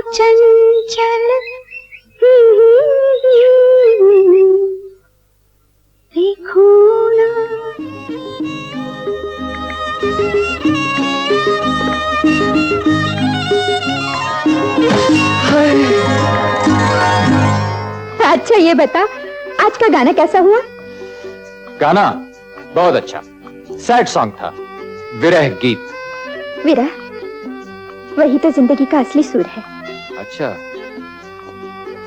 चंचल देखो ना। अच्छा ये बता, आज का गाना कैसा हुआ? गाना बहुत अच्छा, सैड सॉन्ग था, विरह गीत। विरह, वही तो जिंदगी का असली सुर है। अच्छा,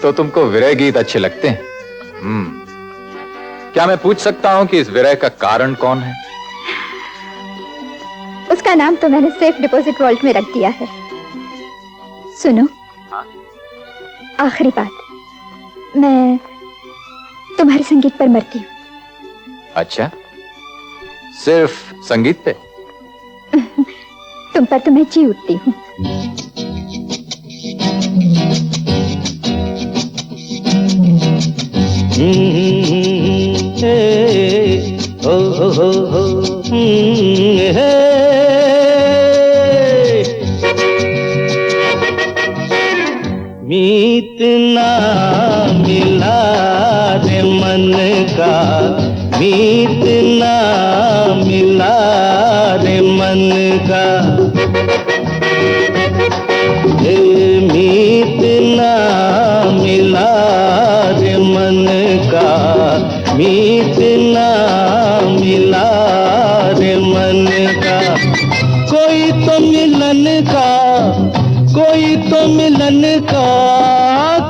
तो तुमको विरह गीत अच्छे लगते हैं? क्या मैं पूछ सकता हूं कि इस विरह का कारण कौन है? उसका नाम तो मैंने सेफ डिपॉजिट वॉल्ट में रख दिया है। सुनो, आखिरी बात, मैं तुम्हारे संगीत पर मरती हूँ। अच्छा, सिर्फ संगीत पे? तुम पर तो मैं जी उठती हूँ। मीत ना मिला रे मन का, मीत ना मिला रे मन का, मीत ना मिला रे मन का, मीत ना मिला रे मन का। कोई तो मिलन का, कोई तो मिलन का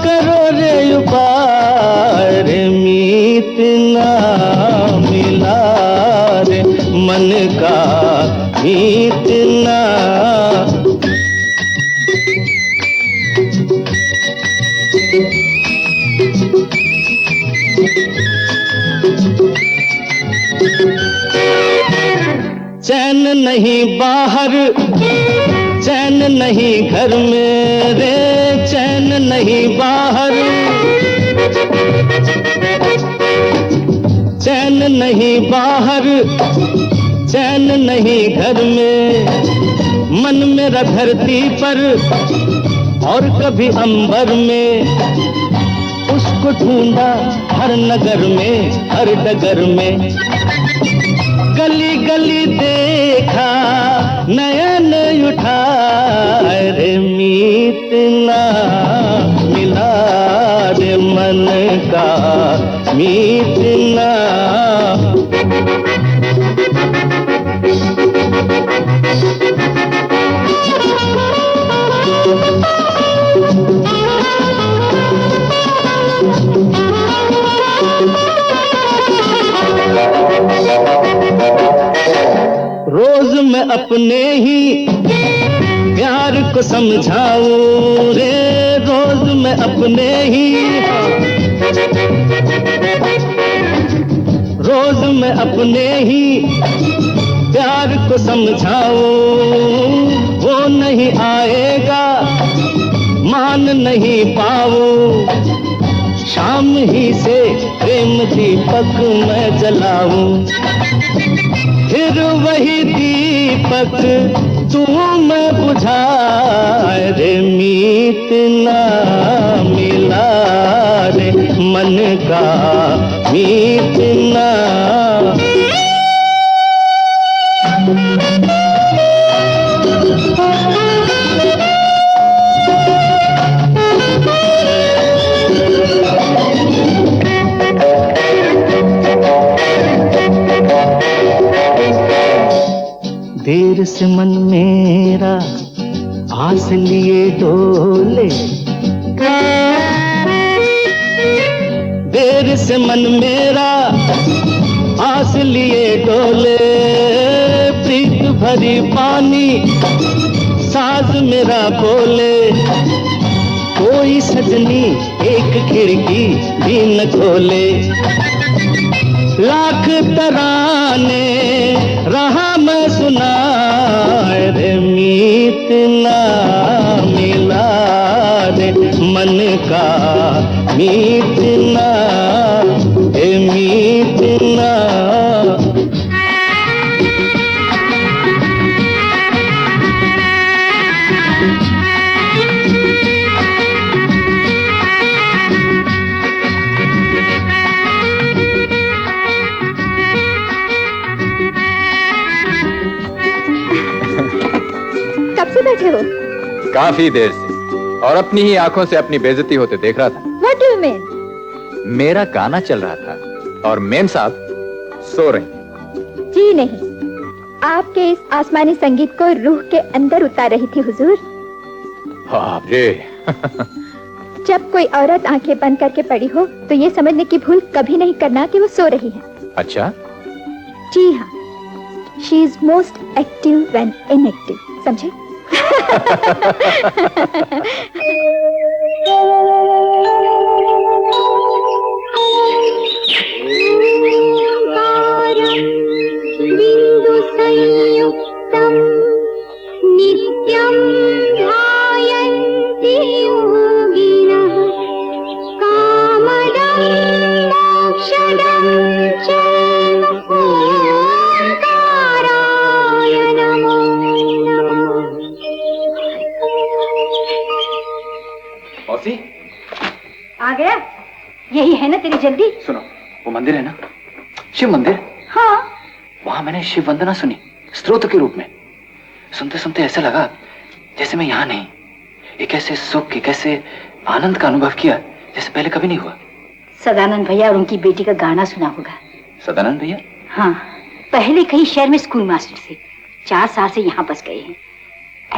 करो रे उपाय रे। मीत ना मिला रे मन का, मीत ना। चैन नहीं बाहर, चैन नहीं घर में रे, चैन नहीं बाहर, चैन नहीं बाहर, चैन नहीं घर में। मन मेरा धरती पर और कभी अंबर में, उसको ढूंढा हर नगर में, हर डगर में। गली गली देखा, नयन उठा रे। मीत ना मिला रे मन का, मीत ना। रोज मैं अपने ही प्यार को समझाऊं रे, रोज मैं अपने ही, रोज मैं अपने ही प्यार को समझाऊं। वो नहीं आएगा, मान नहीं पाऊं, शाम ही से प्रेम दीपक मैं जलाऊं। फिर वही दीपक तू मैं बुझाए रे। मीत ना मिला रे मन का, मीत ना। देर से मन मेरा आस लिए डोले, देर से मन मेरा आस लिए डोले। प्रीत भरी पानी साज मेरा बोले, कोई सजनी एक खिड़की भी न खोले। लाख तराने रहा मैं सुनाए रे। मीत ना मिला रे मन का, मीत ना, मीत ना। से बैठे हो? काफी देर से, और अपनी ही आंखों से अपनी बेइज्जती होते देख रहा था। What do you mean? मेरा गाना चल रहा था और मेम साहब सो रही। जी नहीं, आपके इस आसमानी संगीत को रूह के अंदर उतार रही थी हुजूर। बाप रे। जब कोई औरत आंखें बंद करके पड़ी हो तो ये समझने की भूल कभी नहीं करना कि वो सो रही है। अच्छा? जी हाँ, she is most active when inactive, समझे? बिंदु संयुक्तम नित्यम ध्यायन्ति योगिनः कामदं मोक्षदं चैव ओंकाराय नमो नमः। मौसी, आ गया? यही है ना तेरी जल्दी? सुनो, वो मंदिर है ना, शिव मंदिर। हाँ। वहां मैंने शिव वंदना सुनी स्तोत्र के रूप में। सुनते सुनते ऐसा लगा जैसे मैं यहाँ नहीं, एक ऐसे सुख, एक ऐसे आनंद का अनुभव किया जैसे पहले कभी नहीं हुआ। सदानंद भैया और उनकी बेटी का गाना सुना होगा। सदानंद भैया? हाँ, पहले कहीं शहर में स्कूल मास्टर थे, 4 साल से यहाँ बस गए हैं।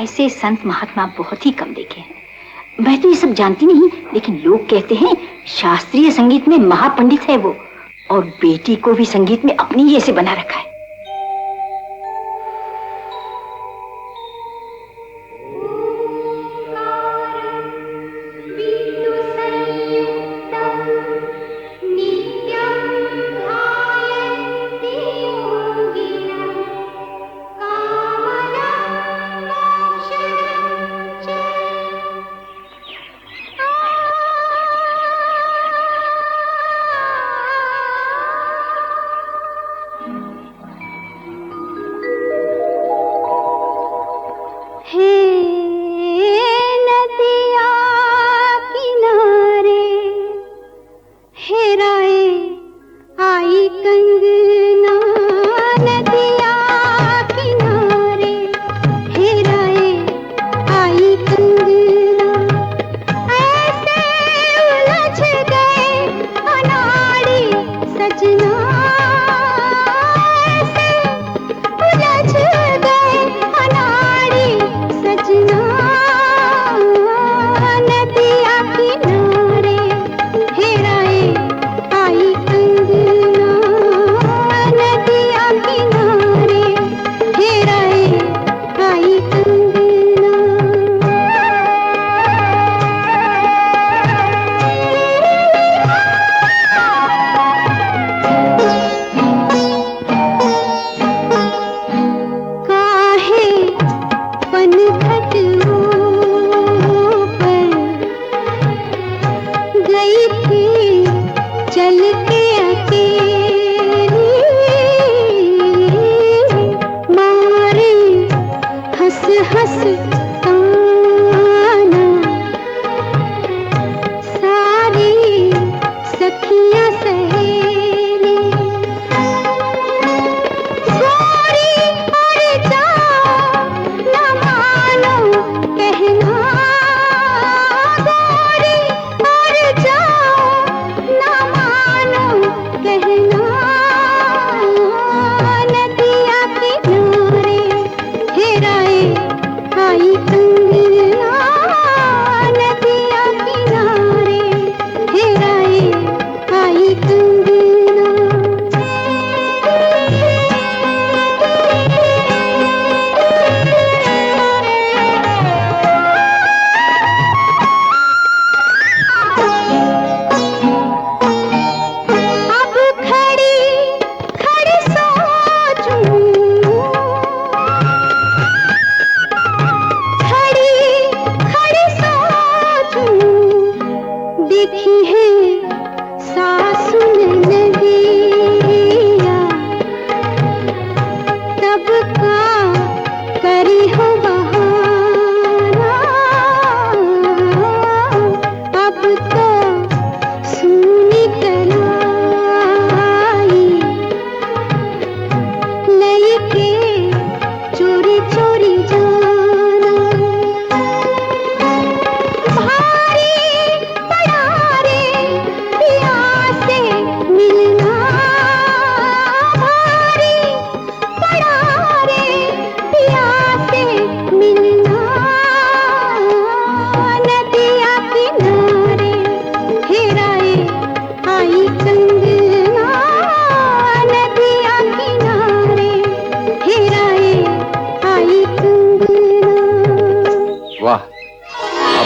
ऐसे संत महात्मा बहुत ही कम देखे हैं। मैं तो ये सब जानती नहीं, लेकिन लोग कहते हैं शास्त्रीय संगीत में महापंडित है वो, और बेटी को भी संगीत में अपनी जैसे बना रखा है। आई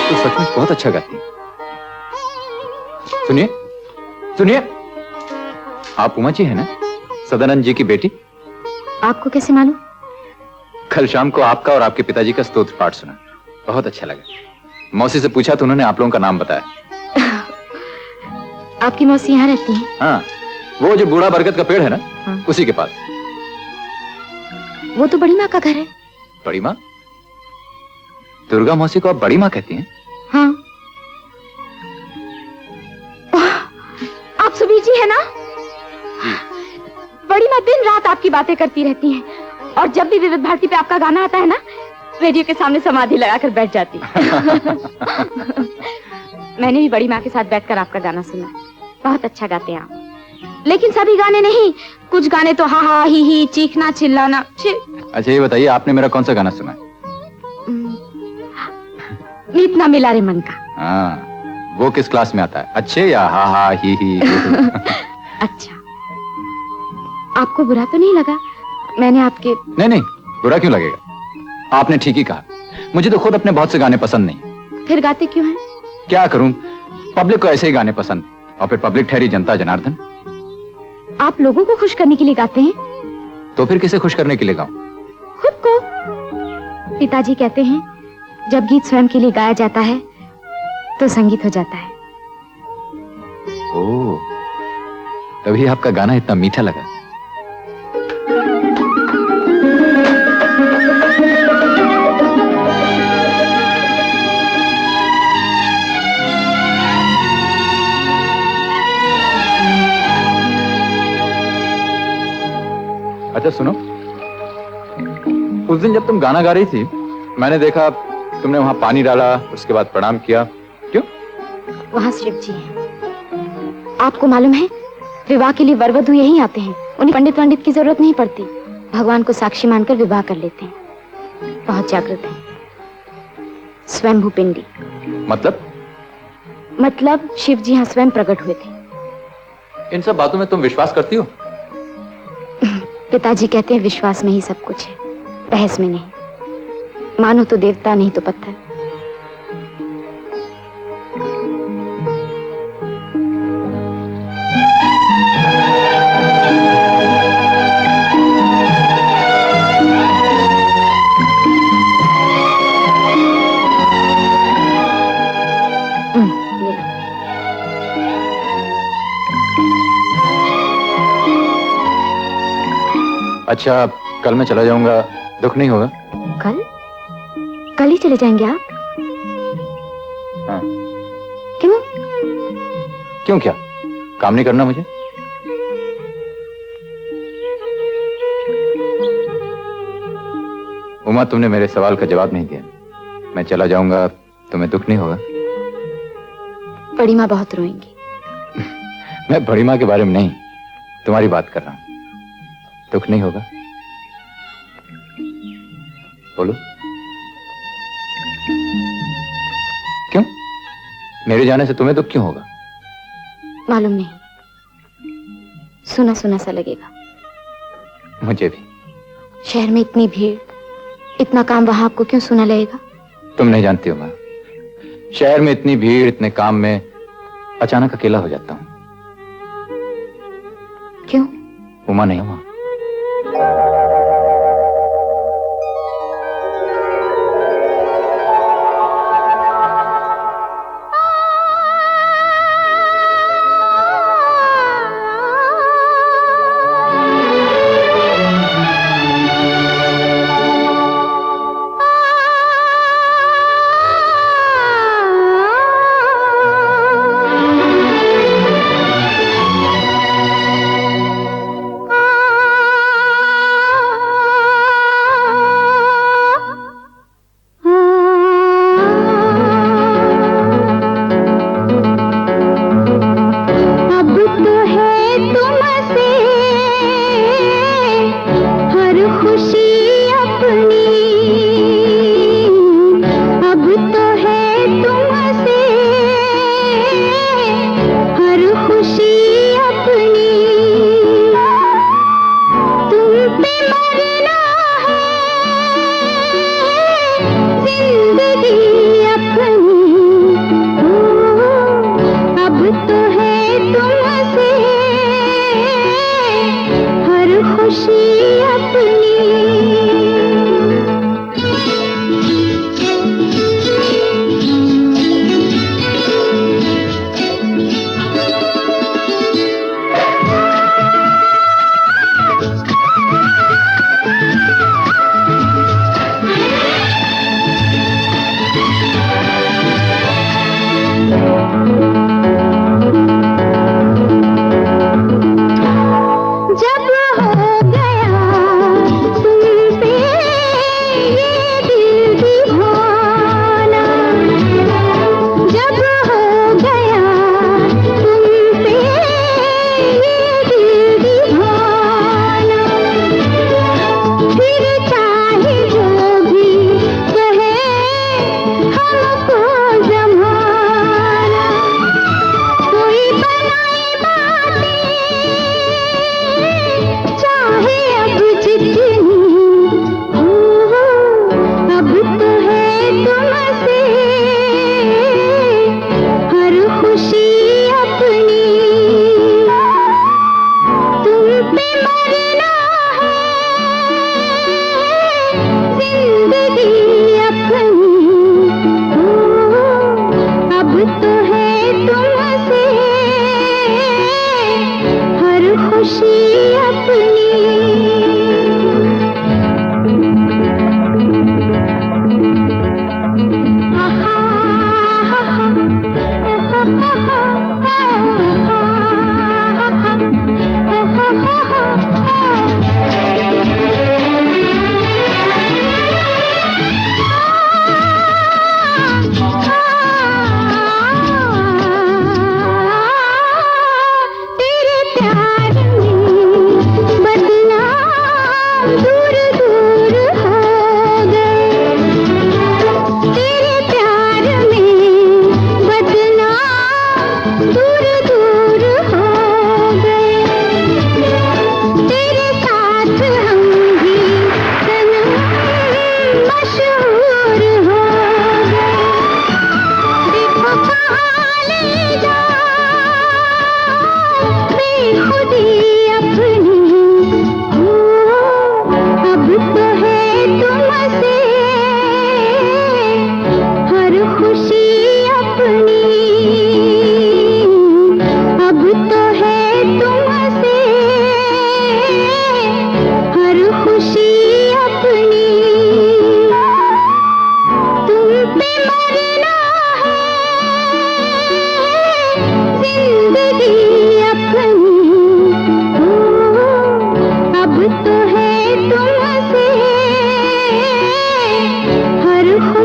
तो सचमुच बहुत अच्छा गाती हैं। सुनिए सुनिए, आप उमा जी है ना, सदानंद जी की बेटी? आपको कैसे मालूम? कल शाम को आपका और आपके पिताजी का स्तोत्र पाठ सुना, बहुत अच्छा लगा। मौसी से पूछा तो उन्होंने आप लोगों का नाम बताया। आपकी मौसी यहाँ रहती है? हाँ, वो जो बूढ़ा बरगद का पेड़ है ना, हाँ। उसी के पास। वो तो बड़ी माँ का घर है। बड़ी माँ? दुर्गा मौसी को आप बड़ी माँ कहती हैं? हाँ। आप सुबीर जी है ना? बड़ी माँ दिन रात आपकी बातें करती रहती हैं, और जब भी विविध भारती पे आपका गाना आता है ना, रेडियो के सामने समाधि लगाकर बैठ जाती। मैंने भी बड़ी माँ के साथ बैठकर आपका गाना सुना, बहुत अच्छा गाते हैं आप। लेकिन सभी गाने नहीं, कुछ गाने तो हा हा ही चीखना चिल्लाना। अच्छा ये बताइए, आपने मेरा कौन सा गाना सुना है? मीत ना मिला रे मन का। हाँ, वो किस क्लास में आता है, अच्छे या हा हा ही? अच्छा, आपको बुरा तो नहीं लगा मैंने आपके? नहीं नहीं, बुरा क्यों लगेगा, आपने ठीक ही कहा। मुझे तो खुद अपने बहुत से गाने पसंद नहीं। फिर गाते क्यों हैं? क्या करूं, पब्लिक को ऐसे ही गाने पसंद, और फिर पब्लिक ठहरी जनता जनार्दन। आप लोगों को खुश करने के लिए गाते हैं? तो फिर किसे खुश करने के लिए गाऊं? खुद को। पिताजी कहते हैं जब गीत स्वयं के लिए गाया जाता है तो संगीत हो जाता है। ओह, तभी आपका गाना इतना मीठा लगा। अच्छा सुनो, उस दिन जब तुम गाना गा रही थी, मैंने देखा तुमने वहां पानी डाला, उसके बाद प्रणाम किया, क्यों? वहाँ शिव जी हैं। आपको मालूम है, विवाह के लिए वर वधू यहीं आते हैं, उन्हें पंडित की जरूरत नहीं पड़ती, भगवान को साक्षी मानकर विवाह कर लेते हैं। बहुत जागृत हैं, स्वयंभू पिंडी। मतलब शिव जी यहाँ स्वयं प्रकट हुए थे। इन सब बातों में तुम विश्वास करती हो? पिताजी कहते हैं विश्वास में ही सब कुछ है, बहस में नहीं। मानो तो देवता, नहीं तो पत्थर। अच्छा, कल मैं चला जाऊंगा, दुख नहीं होगा? कल ही चले जाएंगे आप? हाँ। क्यों? क्या काम नहीं करना मुझे? उमा, तुमने मेरे सवाल का जवाब नहीं दिया। मैं चला जाऊंगा, तुम्हें दुख नहीं होगा? बड़ी माँ बहुत रोएंगी। मैं बड़ी माँ के बारे में नहीं, तुम्हारी बात कर रहा हूं। दुख नहीं होगा? बोलो। क्यों? मेरे जाने से तुम्हें दुख क्यों होगा? मालूम नहीं, सुना सुना सा लगेगा। मुझे भी। शहर में इतनी भीड़, इतना काम, वहां आपको क्यों सुना लगेगा? तुम नहीं जानती हो माँ, शहर में इतनी भीड़, इतने काम में अचानक अकेला हो जाता हूं। क्यों? उमा नहीं हुआ।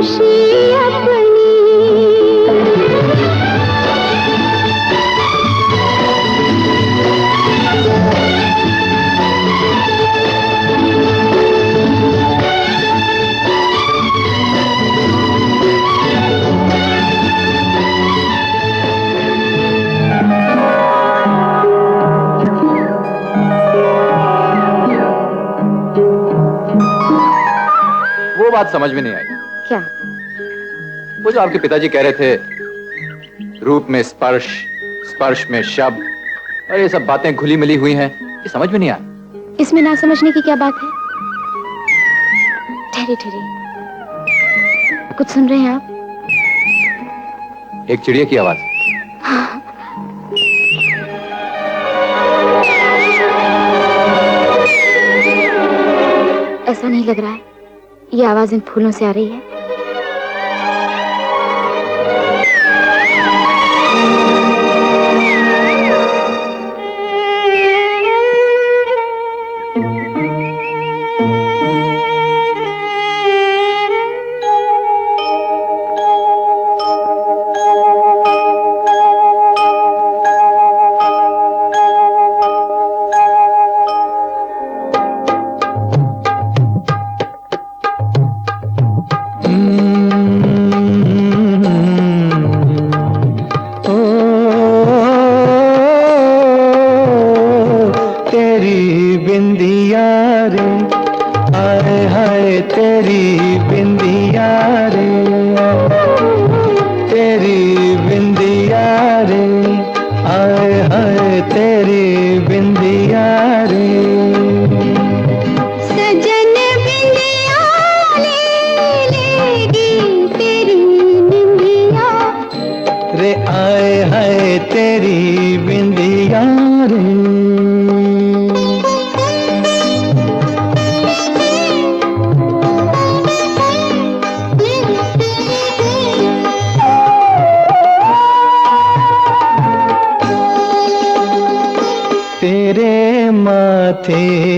खुशी अपनी। वो बात समझ में नहीं आई। क्या? वो जो आपके पिताजी कह रहे थे, रूप में स्पर्श, स्पर्श में शब्द, और ये सब बातें घुली मिली हुई हैं, ये समझ में नहीं आ। इसमें ना समझने की क्या बात है? ठहरे ठहरे, कुछ सुन रहे हैं आप? एक चिड़िया की आवाज। ऐसा नहीं लग रहा है ये आवाज इन फूलों से आ रही है?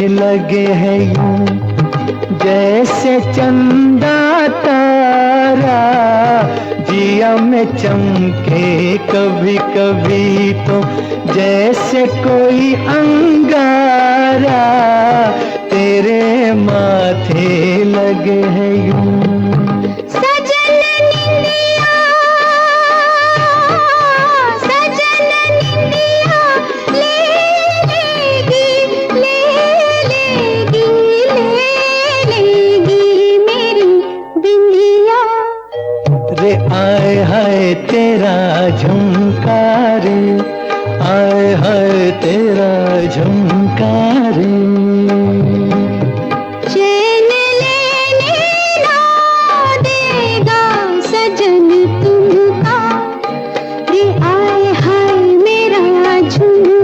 लगे हैं यूं जैसे चंदा तारा, जिया में चमके कभी कभी तो जैसे कोई अंगारा, तेरे माथे लगे हैं यूं। आए हाय तेरा झुमकार, आए हाय तेरा झुमकार, चैन लेने ना देगा सजन तुमका, रे आए हाय मेरा झुमकार।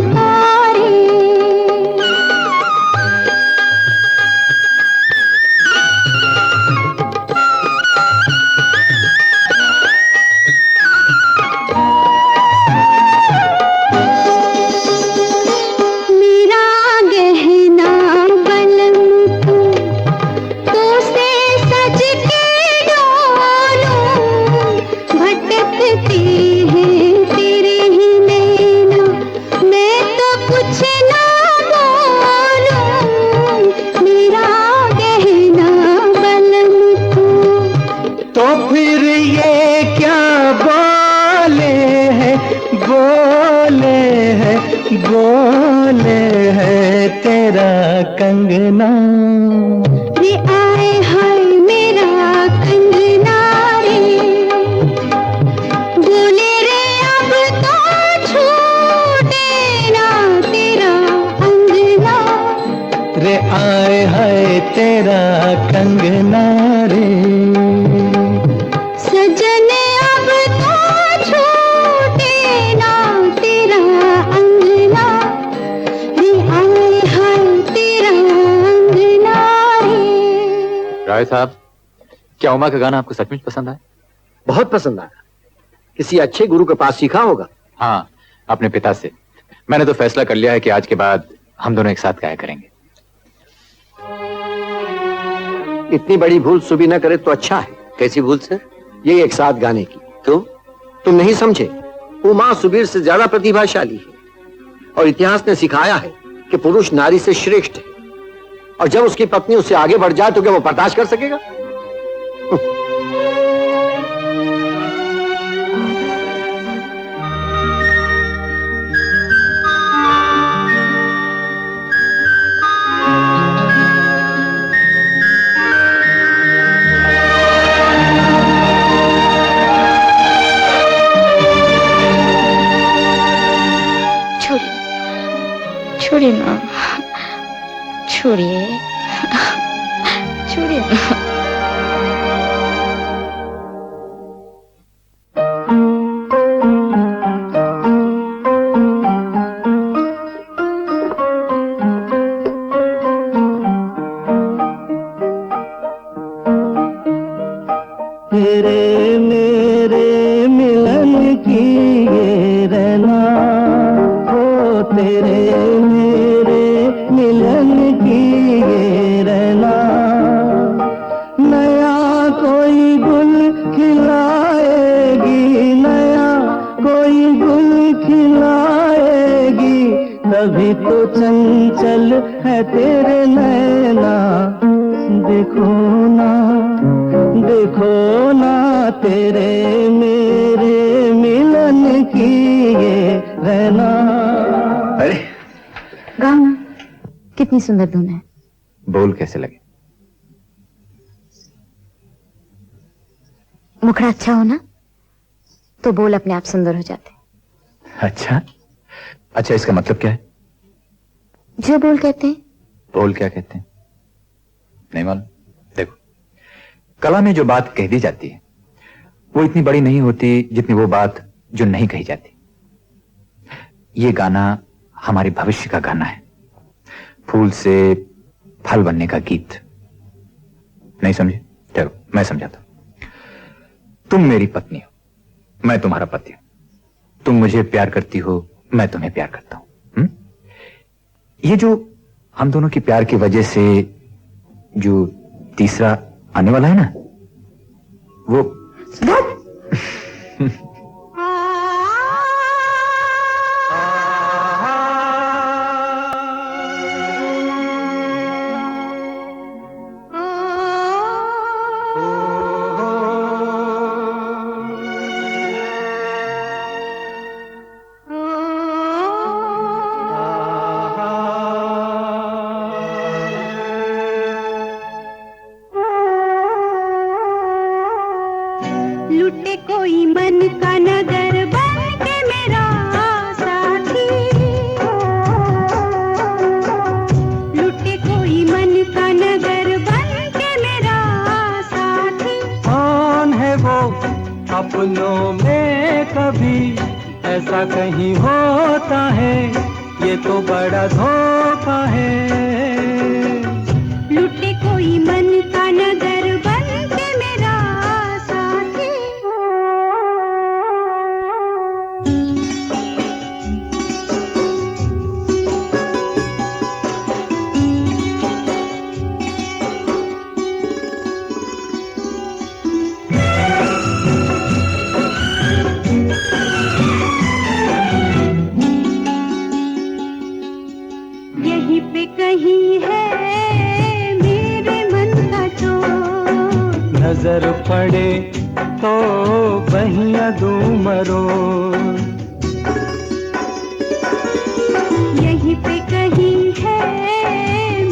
बोले है तेरा कंगना, रे आए हाय मेरा कंगना रे, बोले रे अब तो छूटे ना तेरा अंगना, रे आए हाय तेरा कंगना रे, सजन अब तो छूटे ना तेरा अंगना, रे आए हाय तेरा अंगना रे। राय साहब, क्या उमा का गाना आपको सचमुच पसंद आया? बहुत पसंद आया। किसी अच्छे गुरु के पास सीखा होगा? हाँ, अपने पिता से। मैंने तो फैसला कर लिया है कि आज के बाद हम दोनों एक साथ गाया करेंगे। इतनी बड़ी भूल सुबी न करे तो अच्छा है। कैसी भूल सर? ये एक साथ गाने की। क्यों? तुम नहीं समझे, वो माँ सुबीर से ज्यादा प्रतिभाशाली है और इतिहास ने सिखाया है कि पुरुष नारी से श्रेष्ठ है, और जब उसकी पत्नी उससे आगे बढ़ जाए तो क्या वो बर्दाश्त कर सकेगा? छोड़िए ना, छोड़िए, छोड़िए ना। तेरे मेरे मिलन की ये रहना, हो तेरे मेरे मिलन की ये रहना, नया कोई गुल खिलाएगी, नया कोई गुल खिलाएगी, तभी तो चंचल है तेरे नैना। देखो ना, देखो ना, तेरे मेरे मिलन की ये रहना। अरे गाओ ना, कितनी सुंदर धुन है। बोल कैसे लगे? मुखड़ा अच्छा हो ना तो बोल अपने आप सुंदर हो जाते। अच्छा अच्छा, इसका मतलब क्या है? जो बोल कहते हैं। बोल क्या कहते हैं? नहीं मालूम। देखो, कला में जो बात कह दी जाती है वो इतनी बड़ी नहीं होती जितनी वो बात जो नहीं कही जाती। ये गाना हमारे भविष्य का गाना है, फूल से फल बनने का गीत। नहीं समझे? चलो मैं समझाता हूं। तुम मेरी पत्नी हो, मैं तुम्हारा पति हूं। तुम मुझे प्यार करती हो, मैं तुम्हें प्यार करता हूं। ये जो हम दोनों की प्यार की वजह से जो तीसरा आने वाला है ना, वो लुटे कोई मन का नगर बन के मेरा साथी, लुटे कोई मन का नगर बन के मेरा साथी। कौन है वो अपनों में कभी ऐसा कहीं होता है, ये तो बड़ा धोखा है। लुटे कोई मन का नगर बन के मेरा साथी। यहीं पे कहीं है मेरे मन का चोर, नजर पड़े तो बहिया दूं मरोड़। यहीं पे कहीं है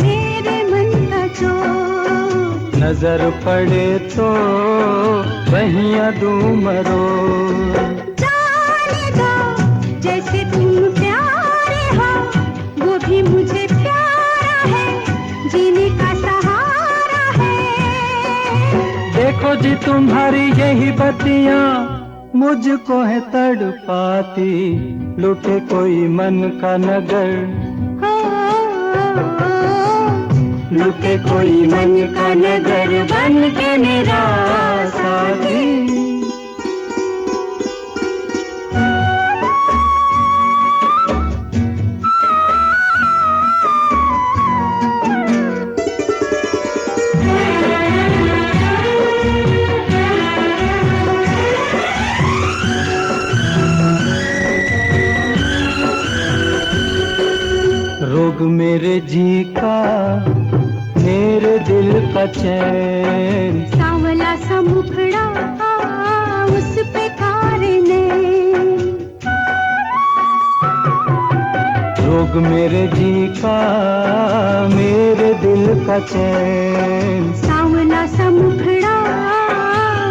मेरे मन का चोर, नजर पड़े तो बहिया दूं मरोड़। जाने दो जैसे तुम प्यारे हो, वो भी मुझे प्यारा है, जीने का सहारा है। देखो जी तुम्हारी यही बत्तियां मुझको है तड़पाती, लुटे कोई मन का नगर, लुटे कोई मन का नगर बन के मेरा साथी। का चैन। सांवला सा मुखड़ा उस पे कारने, रोग मेरे जी का मेरे दिल का चैन। सांवला सा मुखड़ा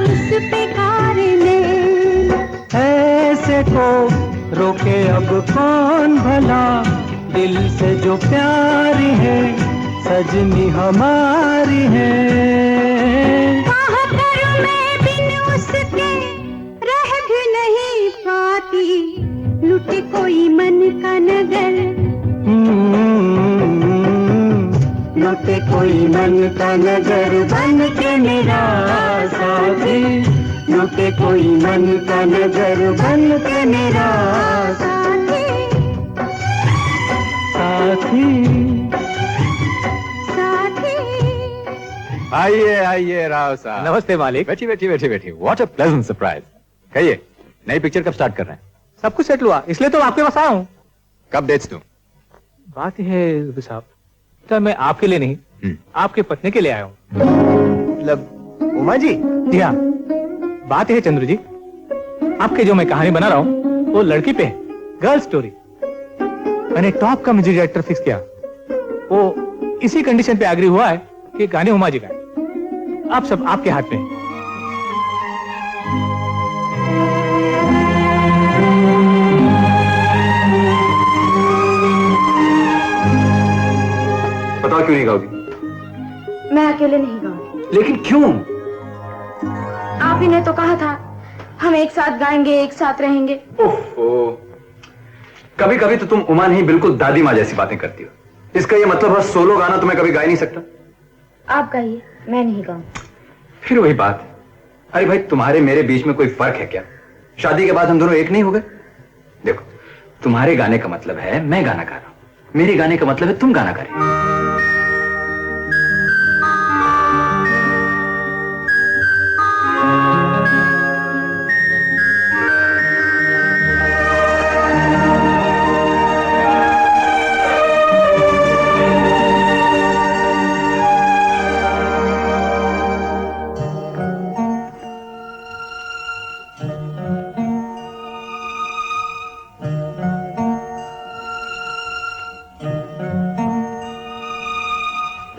उस पे कारने, ऐसे को रोके अब कौन भला, दिल से जो प्यारी है सजनी हमारी है। कहाँ करूं मैं बिन उसके रह भी नहीं पाती, लुटे कोई मन का नगर, लुटे कोई मन का नगर बन के मेरा साथी, लुटे कोई मन का नगर बन के मेरा साथी साथी। आइए आइए राव साहब। नमस्ते मालिक। बैठिए बैठिए बैठिए बैठिए। What a pleasant surprise. कहिए, नई पिक्चर कब स्टार्ट कर रहे हैं? सब कुछ सेट हुआ, इसलिए तो आपके पास आया हूँ। कब डेट्स दूं? बात है रफी साहब, तो मैं आपके लिए नहीं, आपके पत्नी के लिए आया हूँ। मतलब उमा जी? जी हाँ, बात है चंद्र जी, आपके जो मैं कहानी बना रहा हूँ वो लड़की पे है, गर्ल स्टोरी। मैंने टॉप का म्यूजिक डायरेक्टर फिक्स किया, वो इसी कंडीशन पे एग्री हुआ है कि गाने उमा जी गाए। आप सब आपके हाथ में है। बताओ क्यों नहीं गाओगी? मैं अकेले नहीं गाऊंगी। लेकिन क्यों? आप ही ने तो कहा था हम एक साथ गाएंगे, एक साथ रहेंगे। ओफो, कभी कभी तो तुम उमा नहीं बिल्कुल दादी माँ जैसी बातें करती हो। इसका ये मतलब है सोलो गाना तो मैं कभी गा ही नहीं सकता। आप गाइए, मैं नहीं गाऊं। फिर वही बात। अरे भाई, तुम्हारे मेरे बीच में कोई फर्क है क्या? शादी के बाद हम दोनों एक नहीं हो गए? देखो, तुम्हारे गाने का मतलब है मैं गाना गा रहा हूं, मेरे गाने का मतलब है तुम गाना गा रहे हो।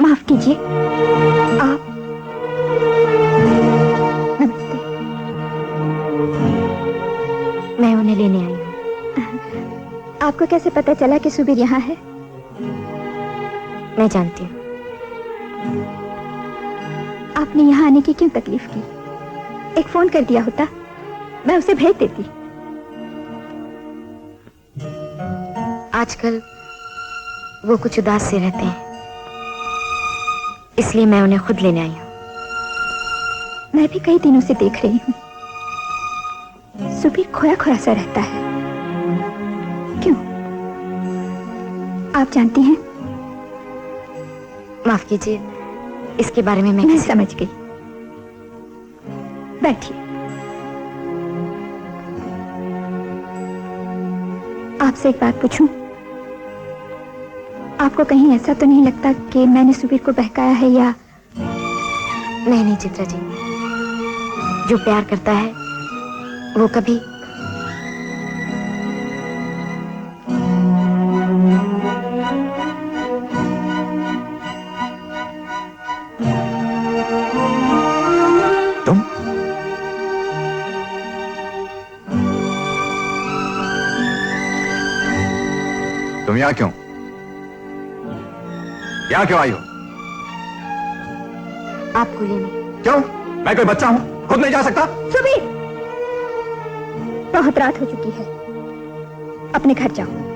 माफ कीजिए, आप। नमस्ते। मैं उन्हें लेने आई हूँ। आपको कैसे पता चला कि सुबीर यहाँ है? मैं जानती हूँ। आपने यहाँ आने की क्यों तकलीफ की? एक फोन कर दिया होता, मैं उसे भेज देती। आजकल वो कुछ उदास से रहते हैं, इसलिए मैं उन्हें खुद लेने आई हूँ। मैं भी कई दिनों से देख रही हूँ, सुबीर खोया खोया सा रहता है। क्यों? आप जानती हैं? माफ कीजिए, इसके बारे में मैं समझ गई। बैठिए। आपसे एक बात पूछूं? आपको कहीं ऐसा तो नहीं लगता कि मैंने सुबीर को बहकाया है या? नहीं चित्रा जी, जो प्यार करता है वो कभी तुम यहाँ क्यों? यहाँ क्यों आई हो? आपको लेने। क्यों? मैं कोई बच्चा हूं, खुद नहीं जा सकता? सुबीर, बहुत रात हो चुकी है, अपने घर जाओ।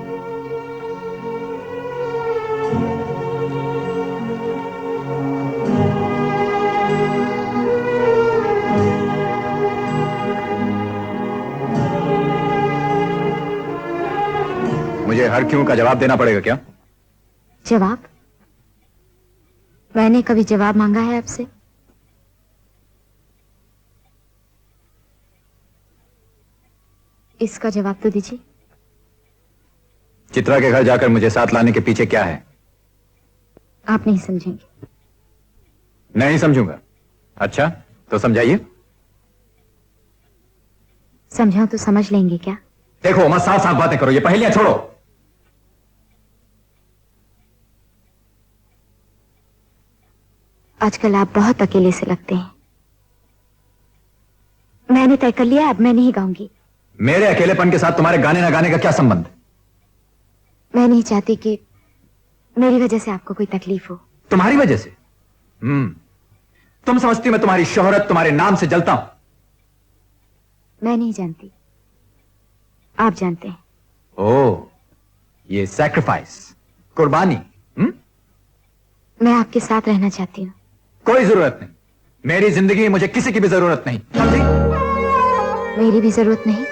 मुझे हर क्यों का जवाब देना पड़ेगा क्या? जवाब? मैंने कभी जवाब मांगा है आपसे? इसका जवाब तो दीजिए। चित्रा के घर जाकर मुझे साथ लाने के पीछे क्या है? आप नहीं समझेंगे। नहीं समझूंगा। अच्छा तो समझाइए। समझाऊं तो समझ लेंगे क्या? देखो उमा, साफ साफ बातें करो, ये पहेलियां छोड़ो। आजकल आप बहुत अकेले से लगते हैं। मैंने तय कर लिया, अब मैं नहीं गाऊंगी। मेरे अकेलेपन के साथ तुम्हारे गाने ना गाने का क्या संबंध? मैं नहीं चाहती कि मेरी वजह से आपको कोई तकलीफ हो। तुम्हारी वजह से? तुम समझती हो मैं तुम्हारी शोहरत, तुम्हारे नाम से जलता हूं? मैं नहीं जानती, आप जानते हैं। ओह, ये सैक्रिफाइस, कुर्बानी। मैं आपके साथ रहना चाहती हूँ। कोई जरूरत नहीं, मेरी जिंदगी मुझे किसी की भी जरूरत नहीं, समझी? मेरी भी जरूरत नहीं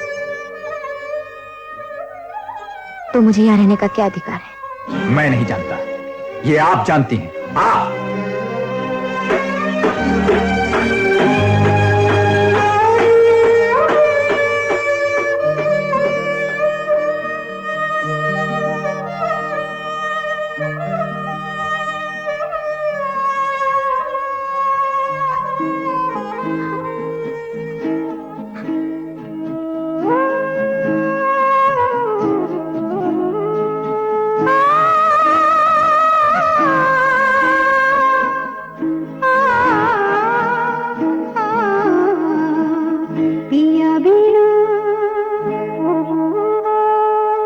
तो मुझे यहाँ रहने का क्या अधिकार है? मैं नहीं जानता, ये आप जानती हैं। आप पिया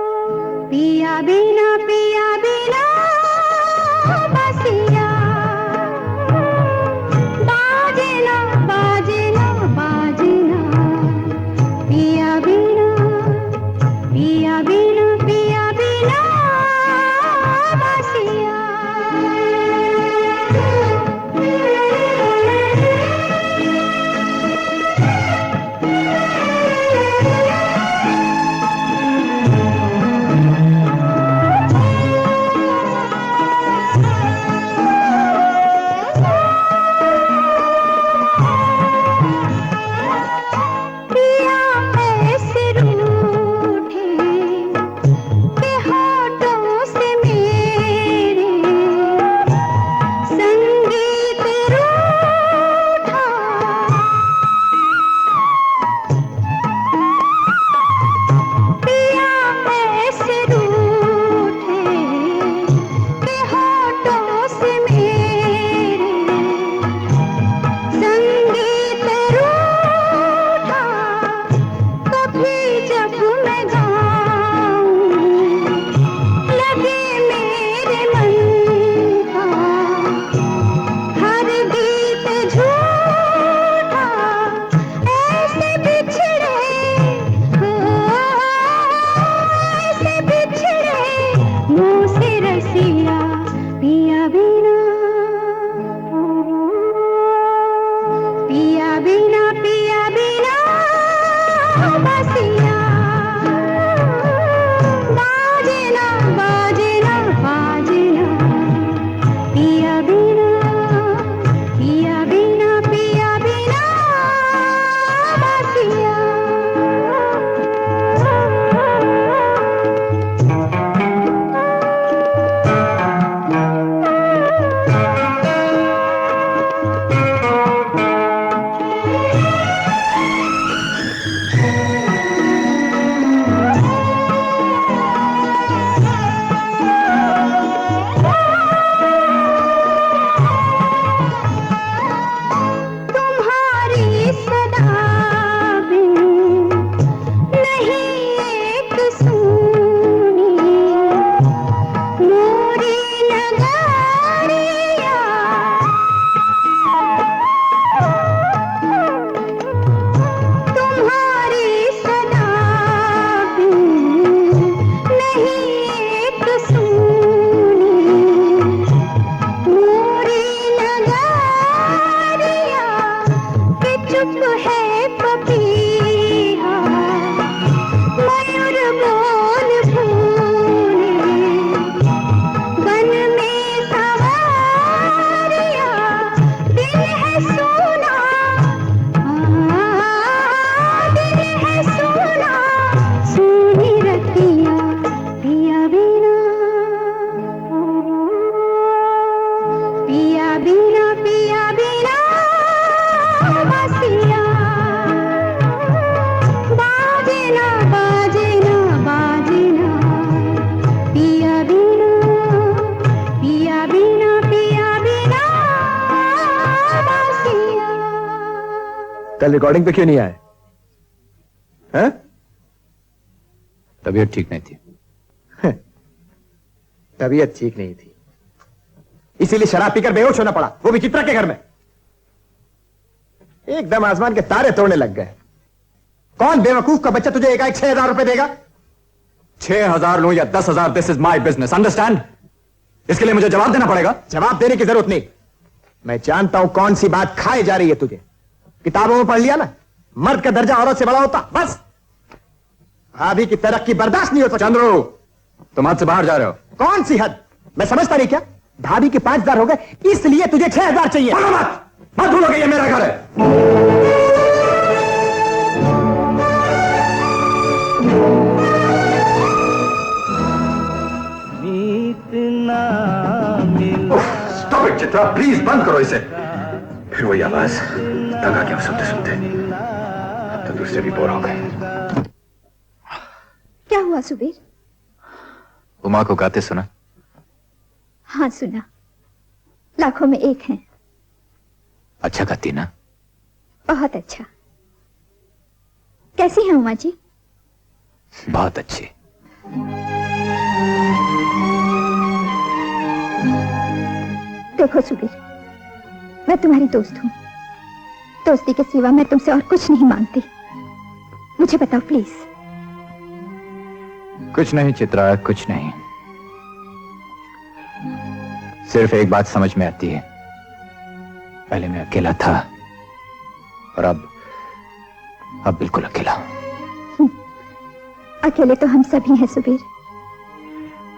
बिना बासिया बाजे ना बाजे ना बाजे ना पिया बिना पिया बिना पिया बिना बासिया। कल रिकॉर्डिंग पे क्यों नहीं आए? हैं? तबीयत ठीक नहीं थी। तबीयत ठीक नहीं थी, इसीलिए शराब पीकर बेहोश होना पड़ा, वो भी चित्रा के घर में। एकदम आसमान के तारे तोड़ने लग गए। कौन बेवकूफ का बच्चा तुझे एकाएक 6,000 रुपए देगा? 6,000 लूं या 10,000, this is my business, understand? इसके लिए मुझे जवाब देना पड़ेगा। जवाब देने की जरूरत नहीं, मैं जानता हूं कौन सी बात खाई जा रही है तुझे। किताबों में पढ़ लिया ना, मर्द का दर्जा औरत से बड़ा होता, बस। भाभी की तरक्की बर्दाश्त नहीं होता। चंद्रू, तुम हद से बाहर जा रहे हो। कौन सी हद? मैं समझता नहीं क्या? भाभी के 5,000 हो गए, इसलिए तुझे 6,000 चाहिए। मत भूलो कि ये मेरा घर है। Stop it, चित्रा, प्लीज बंद करो इसे। फिर वही आवाज, तंग आ गया सुनते सुनते। अब तो दूसरे भी बोर हो गए। क्या हुआ सुबीर? उमा को गाते सुना? हाँ सुना, लाखों में एक हैं। अच्छा गाती ना? बहुत अच्छा। कैसी है उमा जी? बहुत अच्छी। देखो सुबीर, मैं तुम्हारी दोस्त हूं, दोस्ती के सिवा मैं तुमसे और कुछ नहीं मांगती। मुझे बताओ प्लीज। कुछ नहीं चित्रा, कुछ नहीं। सिर्फ एक बात समझ में आती है, पहले मैं अकेला था और अब बिल्कुल अकेला हूं। अकेले तो हम सभी हैं सुबीर।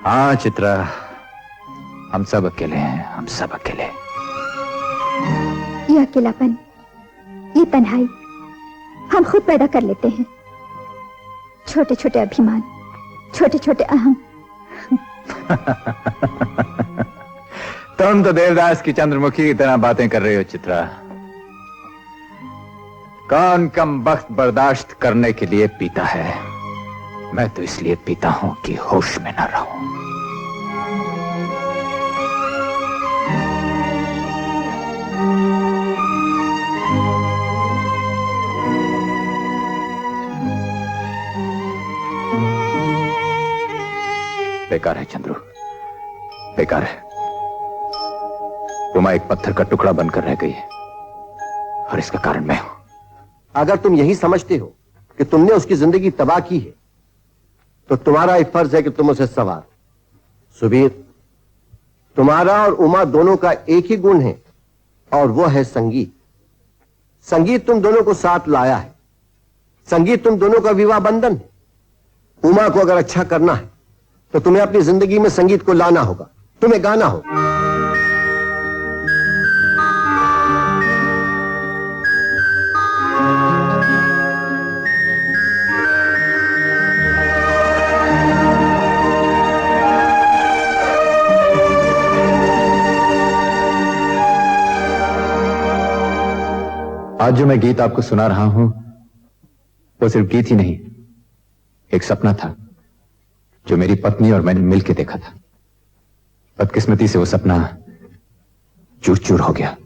हाँ चित्रा, हम सब अकेले हैं, हम सब अकेले। ये अकेलापन, ये तन्हाई हम खुद पैदा कर लेते हैं। छोटे छोटे अभिमान, छोटे छोटे अहम। तुम तो देवदास की चंद्रमुखी की तरह बातें कर रही हो चित्रा। कौन कम वक्त बर्दाश्त करने के लिए पीता है? मैं तो इसलिए पीता हूं कि होश में न रहूं। बेकार है चंद्रू, बेकार है। उमा एक पत्थर का टुकड़ा बनकर रह गई है और इसका कारण मैं हूं। अगर तुम यही समझते हो कि तुमने उसकी जिंदगी तबाह की है, तो तुम्हारा एक फर्ज है कि तुम उसे संवारो। सुबीर, तुम्हारा और उमा दोनों का एक ही गुण है और वो है संगीत। संगीत तुम दोनों को साथ लाया है। संगीत तुम दोनों का विवाह बंधन है। उमा को अगर अच्छा करना है तो तुम्हें अपनी जिंदगी में संगीत को लाना होगा, तुम्हें गाना होगा। आज जो मैं गीत आपको सुना रहा हूं, वो सिर्फ गीत ही नहीं, एक सपना था जो मेरी पत्नी और मैंने मिलकर देखा था। बदकिस्मती से वो सपना चूर चूर हो गया।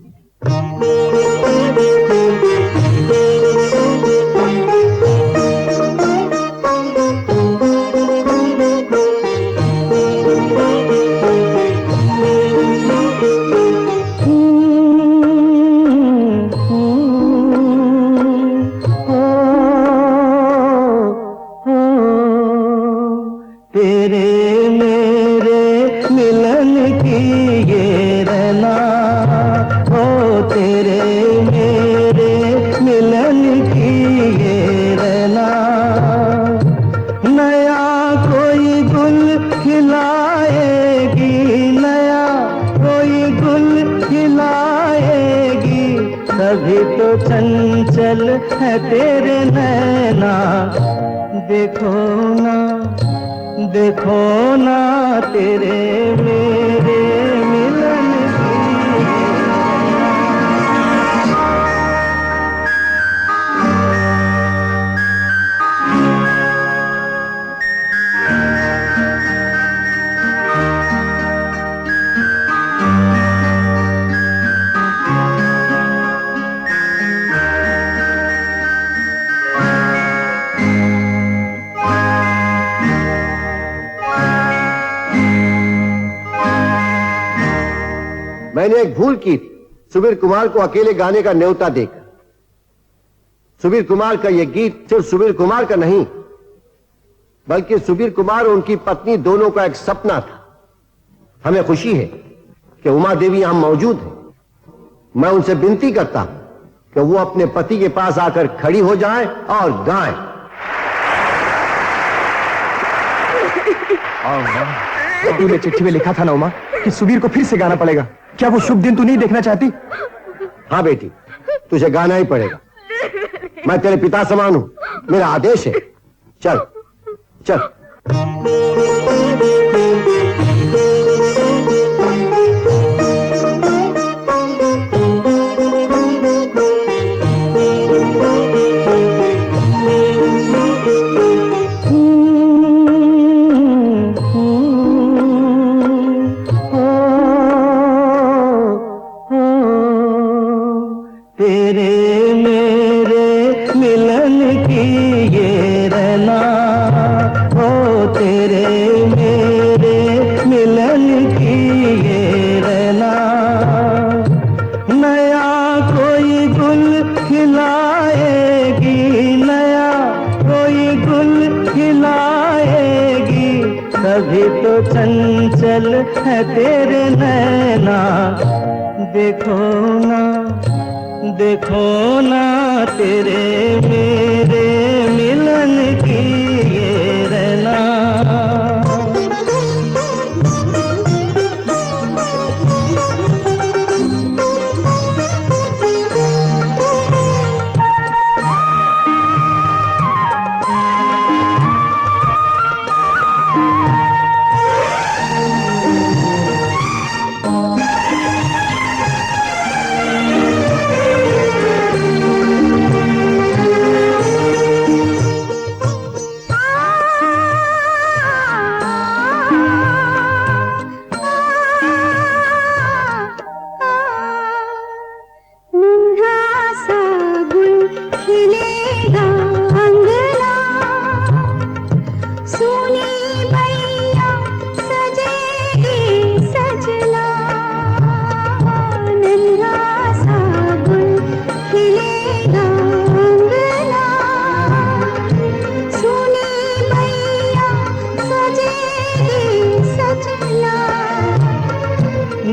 चंचल है तेरे नैना, देखो ना तेरे मेरे मिलन की। तुमने एक भूल की थी सुबीर कुमार को अकेले गाने का न्योता देकर। सुबीर कुमार का यह गीत सिर्फ सुबीर कुमार का नहीं, बल्कि सुबीर कुमार और उनकी पत्नी दोनों का एक सपना था। हमें खुशी है कि उमा देवी यहां मौजूद है। मैं उनसे विनती करता हूं कि वो अपने पति के पास आकर खड़ी हो जाएं और गाएं। तूने चिट्ठी में लिखा था ना उमा कि सुबीर को फिर से गाना पड़ेगा। क्या वो शुभ दिन तू नहीं देखना चाहती? हाँ बेटी, तुझे गाना ही पड़ेगा। मैं तेरे पिता समान हूं, मेरा आदेश है। चल चल। चंचल है तेरे नैना, देखो ना तेरे मेरे मिलन की ये रहना।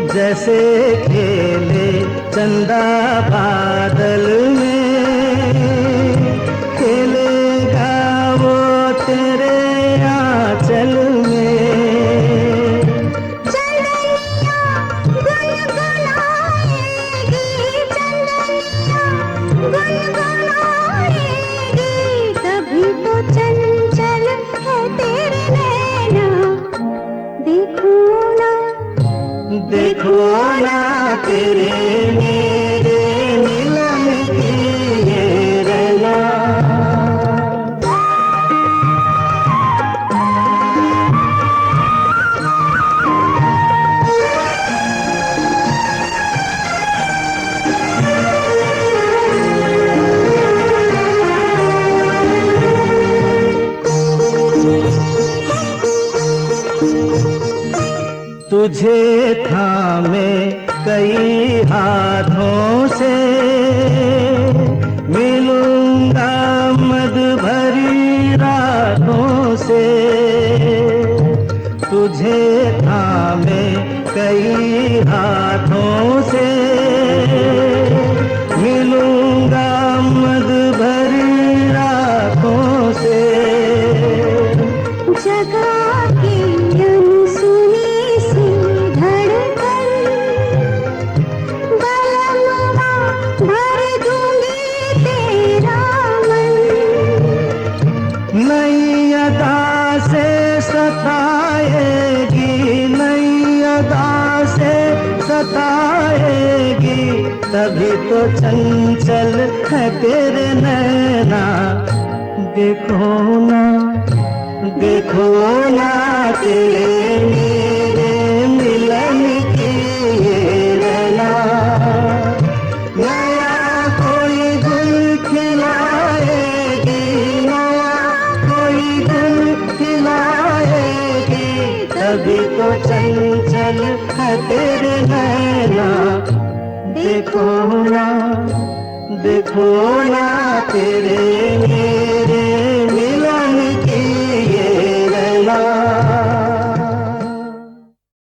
जैसे खेले चंदा बादल में, खेलेगा वो तेरे आंचल में। चंदनिया गुनगुनाएगी, चंदनिया गुनगुनाएगी, तभी तो चंचल है तेरे नैना। देखो ना तेरे मेरे मिलन की ये रहना। तुझे थामे कई हाथों से, मिलूंगा मद भरी रातों से। तुझे थामे कई हाथों से, मिलूंगा मद भरी रातों से। जगा के नई अदा से सताएगी, नई अदा से सताएगी, तभी तो चंचल है तेरे नैना। देखो ना तेरे मेरे मिलन की ये रहना। नया कोई गुल खिलाएगी, तभी तो चंचल है तेरे नैना। देखो ना तेरे